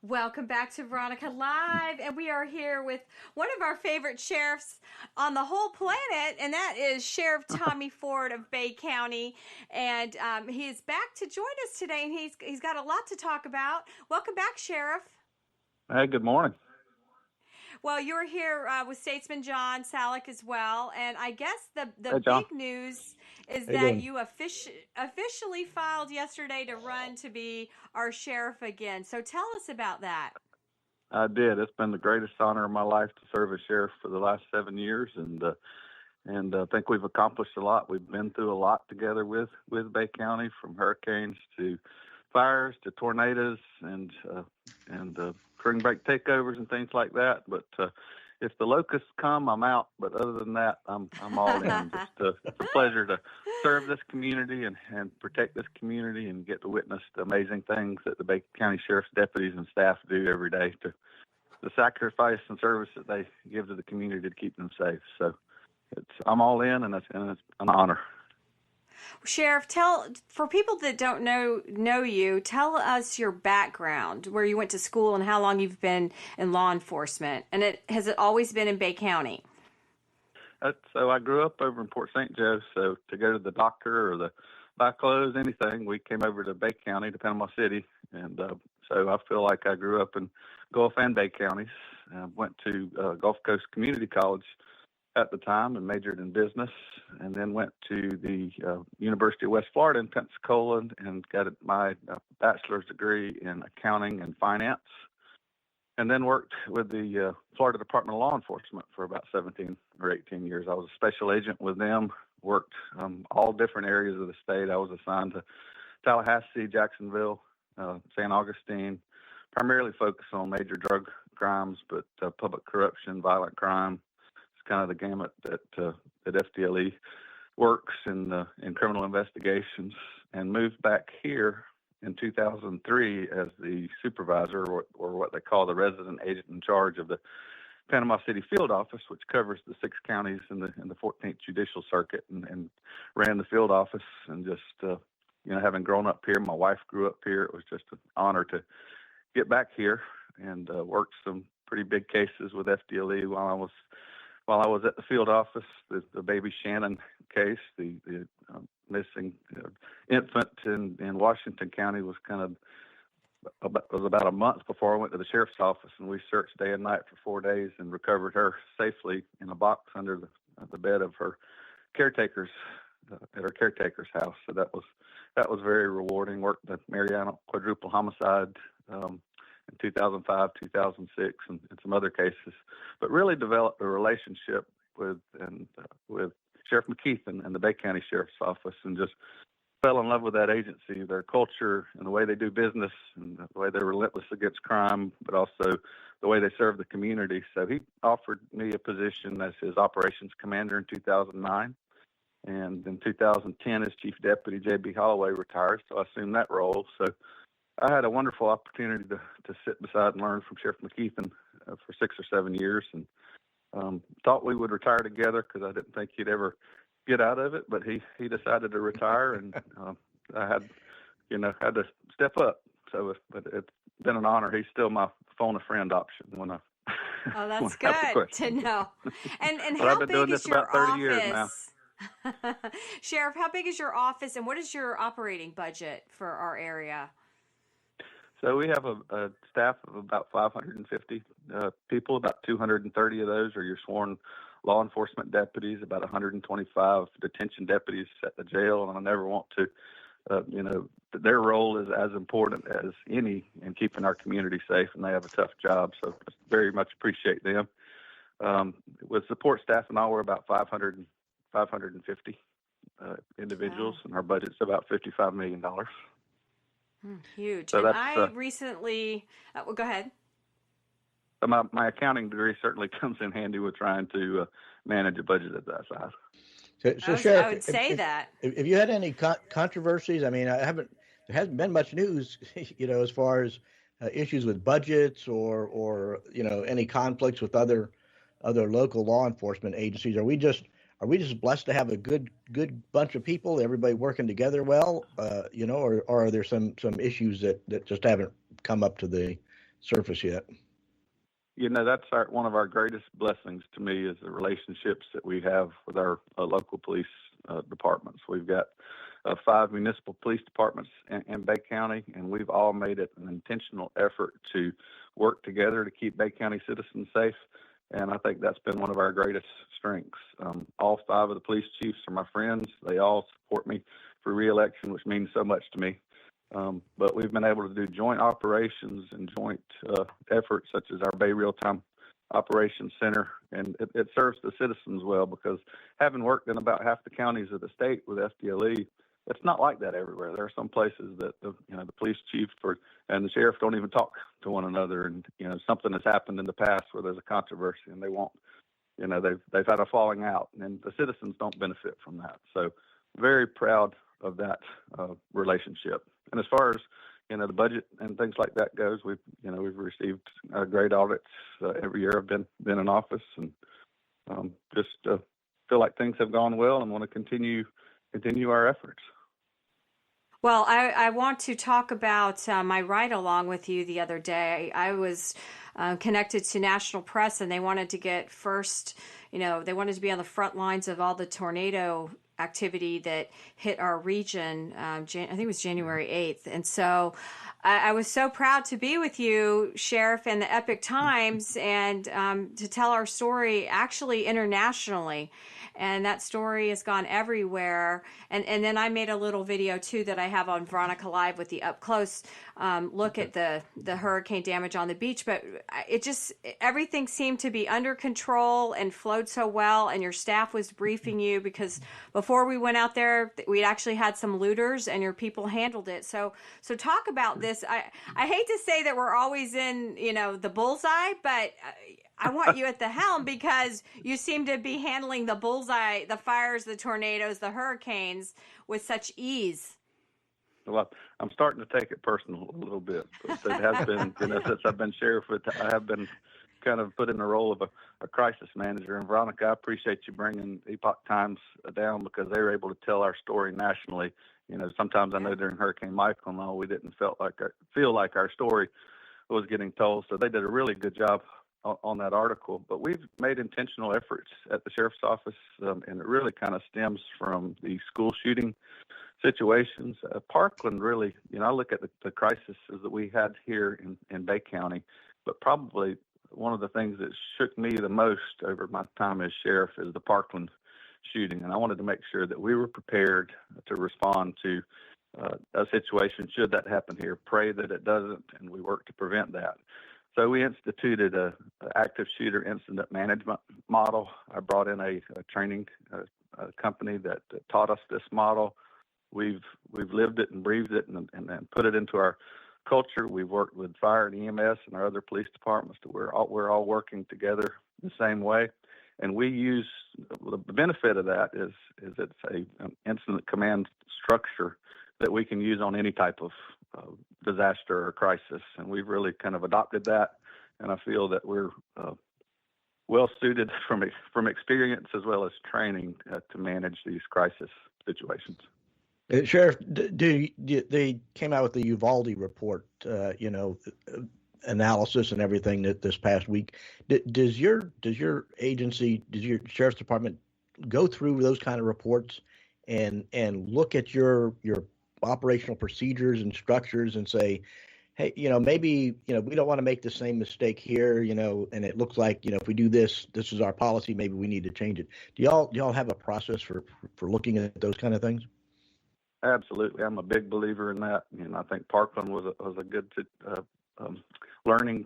Welcome back to Veronica Live, and we are here with one of our favorite sheriffs on the whole planet, and that is Sheriff Tommy Ford of Bay County. And he is back to join us today, and he's got a lot to talk about. Welcome back, Sheriff. Hey, good morning. Well, you're here with Statesman John Salick as well, and I guess the Hey, John. big news is How you that doing? you officially filed yesterday to run to be our sheriff again. So tell us about that. I did. It's been the greatest honor of my life to serve as sheriff for the last 7 years, and I think we've accomplished a lot. We've been through a lot together with Bay County, from hurricanes to fires to tornadoes and spring break takeovers and things like that. But if the locusts come, I'm out. But other than that, I'm all in. It's a pleasure to serve this community and protect this community and get to witness the amazing things that the Bay County Sheriff's deputies and staff do every day, to the sacrifice and service that they give to the community to keep them safe. So I'm all in, and it's an honor. Sheriff, for people that don't know you, tell us your background, where you went to school, and how long you've been in law enforcement. And has it always been in Bay County? So I grew up over in Port St. Joe. So to go to the doctor or buy clothes, anything, we came over to Bay County, to Panama City, and so I feel like I grew up in Gulf and Bay counties. Went to Gulf Coast Community College at the time and majored in business, and then went to the University of West Florida in Pensacola and got my bachelor's degree in accounting and finance, and then worked with the Florida Department of Law Enforcement for about 17 or 18 years. I was a special agent with them, worked all different areas of the state. I was assigned to Tallahassee, Jacksonville, San Augustine, primarily focused on major drug crimes, but public corruption, violent crime. It's kind of the gamut that FDLE works in criminal investigations, and moved back here in 2003 as the supervisor, or what they call the resident agent in charge of the Panama City field office, which covers the 6 counties in the 14th Judicial Circuit, and ran the field office. And just having grown up here, my wife grew up here. It was just an honor to get back here and worked some pretty big cases with FDLE while I was at the field office. The baby Shannon case, the missing infant in Washington County, was about a month before I went to the sheriff's office, and we searched day and night for 4 days and recovered her safely in a box under the bed of her caretakers at her caretaker's house. So that was very rewarding. Worked the Mariana quadruple homicide in 2005, 2006, and some other cases, but really developed a relationship with Sheriff McKeith and the Bay County Sheriff's Office, and just fell in love with that agency, their culture, and the way they do business, and the way they're relentless against crime, but also the way they serve the community. So he offered me a position as his operations commander in 2009. And in 2010, his chief deputy, J.B. Holloway, retired, so I assumed that role. So I had a wonderful opportunity to sit beside and learn from Sheriff McKeith for 6 or 7 years, and thought we would retire together because I didn't think he'd ever get out of it. But he decided to retire, and I had to step up. So, but it's been an honor. He's still my phone a friend option when I. Oh, that's good to know. And how big is your office? Sheriff, how big is your office, and what is your operating budget for our area? So we have a staff of about 550 people. About 230 of those are your sworn law enforcement deputies, about 125 detention deputies at the jail. And I never want to, their role is as important as any in keeping our community safe, and they have a tough job. So I very much appreciate them. With support staff and all, we're about 550 individuals, wow. And our budget's about $55 million. Huge. So and I recently, go ahead. My accounting degree certainly comes in handy with trying to manage a budget at that size. So Sheriff, I would say that. If you had any controversies, I mean, there hasn't been much news, as far as issues with budgets or any conflicts with other local law enforcement agencies. Are we just blessed to have a good bunch of people, everybody working together well, or are there some issues that just haven't come up to the surface yet. That's one of our greatest blessings to me is the relationships that we have with our local police departments. We've got 5 municipal police departments in Bay County, and we've all made it an intentional effort to work together to keep Bay County citizens safe. And I think that's been one of our greatest strengths. All 5 of the police chiefs are my friends. They all support me for re-election, which means so much to me. But we've been able to do joint operations and joint efforts such as our Bay Real-Time Operations Center, and it serves the citizens well because having worked in about half the counties of the state with FDLE, it's not like that everywhere. There are some places that the police chief and the sheriff don't even talk to one another, and something has happened in the past where there's a controversy and they won't, they've had a falling out, and the citizens don't benefit from that. So very proud of that relationship. And as far as the budget and things like that goes, we've received great audits every year I've been in office, and just feel like things have gone well and want to continue our efforts. Well, I want to talk about my ride along with you the other day. I was connected to National Press, and they wanted to get first, they wanted to be on the front lines of all the tornado activity that hit our region. I think it was January 8th. And so I was so proud to be with you, Sheriff, and the Epic Times, and to tell our story actually internationally. And that story has gone everywhere. And then I made a little video too that I have on Veronica Live with the up close look at the hurricane damage on the beach. But everything seemed to be under control and flowed so well. And your staff was briefing you because before we went out there, we actually had some looters, and your people handled it. So talk about this. I hate to say that we're always in the bullseye, but I want you at the helm because you seem to be handling the bullseye, the fires, the tornadoes, the hurricanes with such ease. Well, I'm starting to take it personal a little bit. But it has been, since I've been sheriff, I have been kind of put in the role of a crisis manager. And Veronica, I appreciate you bringing Epoch Times down because they were able to tell our story nationally. Sometimes I know during Hurricane Michael and all, we didn't feel like our story was getting told. So they did a really good job on that article. But we've made intentional efforts at the sheriff's office, and it really kind of stems from the school shooting situations. Parkland really, I look at the crises that we had here in Bay County, but probably one of the things that shook me the most over my time as sheriff is the Parkland shooting. And I wanted to make sure that we were prepared to respond to a situation should that happen here. Pray that it doesn't, and we work to prevent that. So we instituted a active shooter incident management model. I brought in a training company that taught us this model. We've lived it and breathed it and put it into our culture. We've worked with fire and EMS and our other police departments to where we're all working together the same way. And we use the benefit of that is it's an incident command structure that we can use on any type of disaster or crisis. And we've really kind of adopted that. And I feel that we're well suited from experience as well as training to manage these crisis situations. Sheriff, they came out with the Uvalde report, analysis and everything that this past week. Does your agency, does your sheriff's department go through those kind of reports and look at your operational procedures and structures and say, hey, maybe, we don't want to make the same mistake here, and it looks like, if we do this is our policy, maybe we need to change it. Do y'all have a process for looking at those kind of things? Absolutely. I'm a big believer in that. I think Parkland was a good learning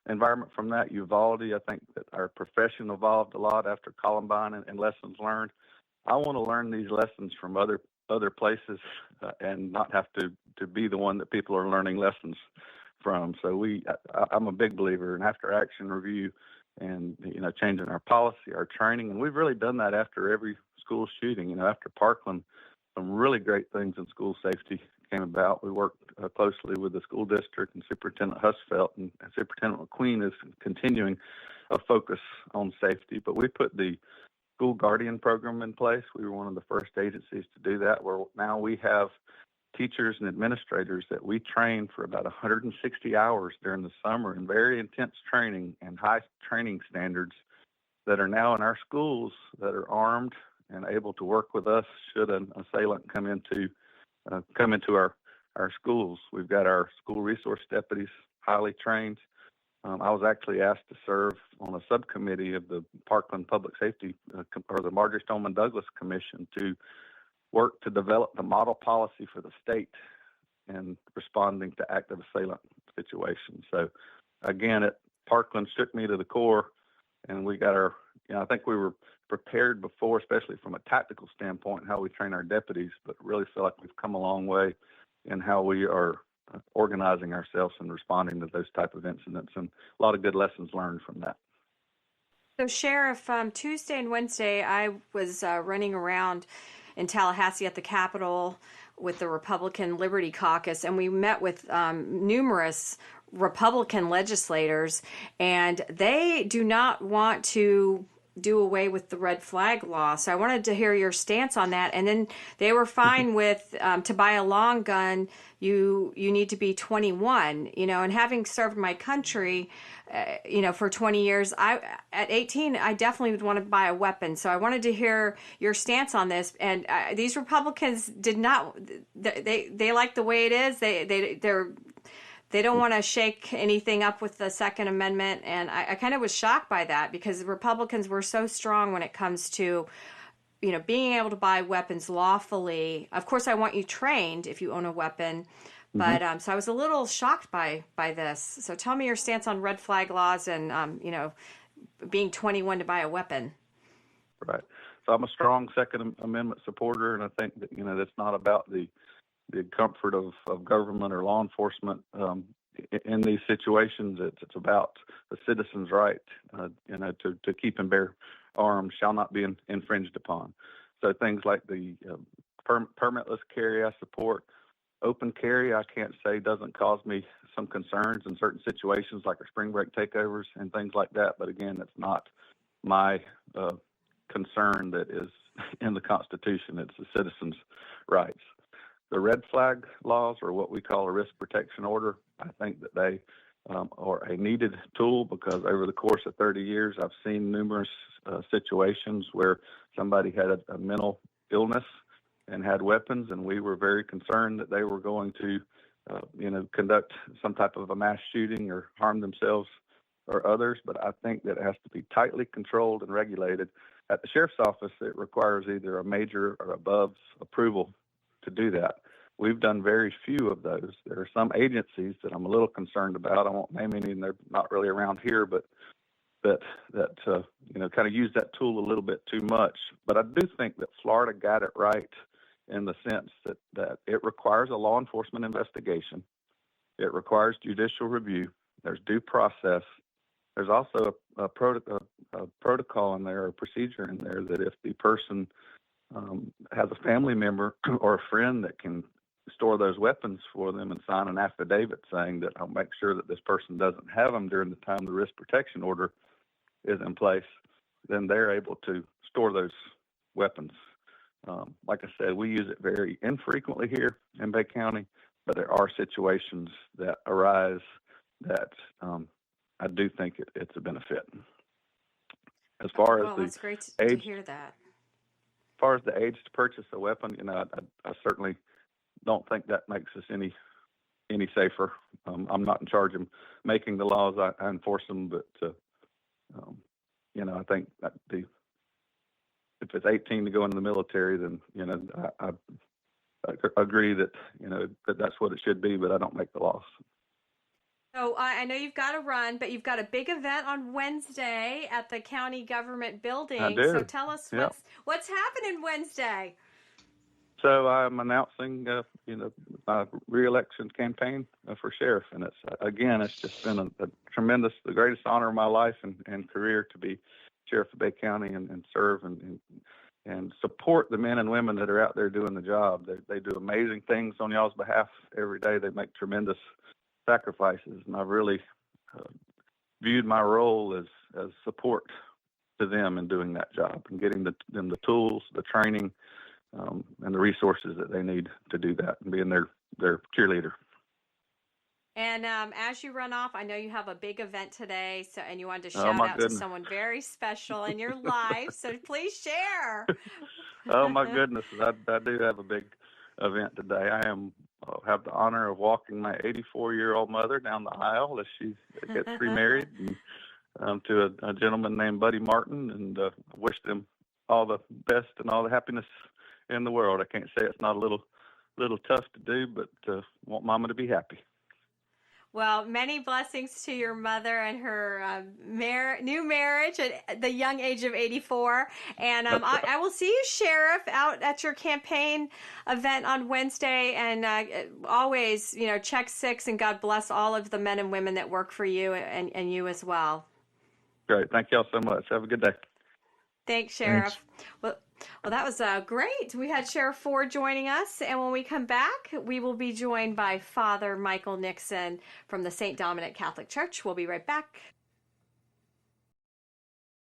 environment from that. Uvalde, I think that our profession evolved a lot after Columbine and lessons learned. I want to learn these lessons from other places and not have to be the one that people are learning lessons from. So I'm a big believer in after action review and, changing our policy, our training. And we've really done that after every school shooting. After Parkland, some really great things in school safety came about. We worked closely with the school district and Superintendent Husfeld, and Superintendent McQueen is continuing a focus on safety. But we put the school guardian program in place. We were one of the first agencies to do that, where now we have teachers and administrators that we train for about 160 hours during the summer in very intense training and high training standards that are now in our schools that are armed and able to work with us should an assailant come into our schools. We've got our school resource deputies highly trained. I was actually asked to serve on a subcommittee of the Parkland Public Safety or the Marjorie Stoneman Douglas Commission to work to develop the model policy for the state in responding to active assailant situations. So again, Parkland shook me to the core, and we got I think we were prepared before, especially from a tactical standpoint, how we train our deputies, but really feel like we've come a long way in how we are organizing ourselves and responding to those type of incidents, and a lot of good lessons learned from that. So, Sheriff, Tuesday and Wednesday, I was running around in Tallahassee at the Capitol with the Republican Liberty Caucus, and we met with numerous Republican legislators, and they do not want to do away with the red flag law. So I wanted to hear your stance on that. And then they were fine with to buy a long gun, you need to be 21, and having served my country, for 20 years, at 18, I definitely would want to buy a weapon. So I wanted to hear your stance on this. And these Republicans did not, they like the way it is. They don't want to shake anything up with the Second Amendment, and I kind of was shocked by that because Republicans were so strong when it comes to, being able to buy weapons lawfully. Of course, I want you trained if you own a weapon, but so I was a little shocked by this. So tell me your stance on red flag laws and being 21 to buy a weapon. Right. So I'm a strong Second Amendment supporter, and I think that that's not about the comfort of government or law enforcement in these situations. It's about the citizen's right, to keep and bear arms shall not be infringed upon. So things like the permitless carry I support. Open carry, I can't say doesn't cause me some concerns in certain situations like our spring break takeovers and things like that. But again, it's not my concern that is in the Constitution. It's the citizen's rights. The red flag laws, or what we call a risk protection order, I think that they are a needed tool because over the course of 30 years, I've seen numerous situations where somebody had a mental illness and had weapons, and we were very concerned that they were going to, conduct some type of a mass shooting or harm themselves or others. But I think that it has to be tightly controlled and regulated. At the sheriff's office, it requires either a major or above approval to do that. We've done very few of those. There are some agencies that I'm a little concerned about. I won't name any, and they're not really around here, but that kind of use that tool a little bit too much. But I do think that Florida got it right in the sense that it requires a law enforcement investigation. It requires judicial review. There's due process. There's also a protocol in there, a procedure in there, that if the person has a family member or a friend that can store those weapons for them and sign an affidavit saying that I'll make sure that this person doesn't have them during the time the risk protection order is in place, then they're able to store those weapons. Like I said, we use it very infrequently here in Bay County, but there are situations that arise that I do think it's a benefit. As far as that's great age, to hear that. As far as the age to purchase a weapon, I certainly don't think that makes us any safer. I'm not in charge of making the laws. I enforce them, but I think that if it's 18 to go into the military, then I agree that that's what it should be, but I don't make the laws. So I know you've got to run, but you've got a big event on Wednesday at the county government building. I do. So tell us what's happening Wednesday. So I'm announcing, my re-election campaign for sheriff, and it's just been the greatest honor of my life and career to be sheriff of Bay County and serve and support the men and women that are out there doing the job. They do amazing things on y'all's behalf every day. They make tremendous sacrifices, and I've really viewed my role as support to them in doing that job and getting them the tools, the training, and the resources that they need to do that, and being their cheerleader. And as you run off, I know you have a big event today, and you wanted to Oh shout my out to goodness! someone very special in your life. So please share. Oh my goodness! I do have a big event today. I have the honor of walking my 84-year-old mother down the aisle as she gets remarried, and, to a gentleman named Buddy Martin, and wish them all the best and all the happiness in the world. I can't say it's not a little tough to do, but want Mama to be happy. Well, many blessings to your mother and her new marriage at the young age of 84. And I will see you, Sheriff, out at your campaign event on Wednesday. And always, check 6, and God bless all of the men and women that work for you and you as well. Great. Thank y'all so much. Have a good day. Thanks, Sheriff. Thanks. Well, that was great. We had Sheriff Ford joining us, and when we come back, we will be joined by Father Michael Nixon from the St. Dominic Catholic Church. We'll be right back.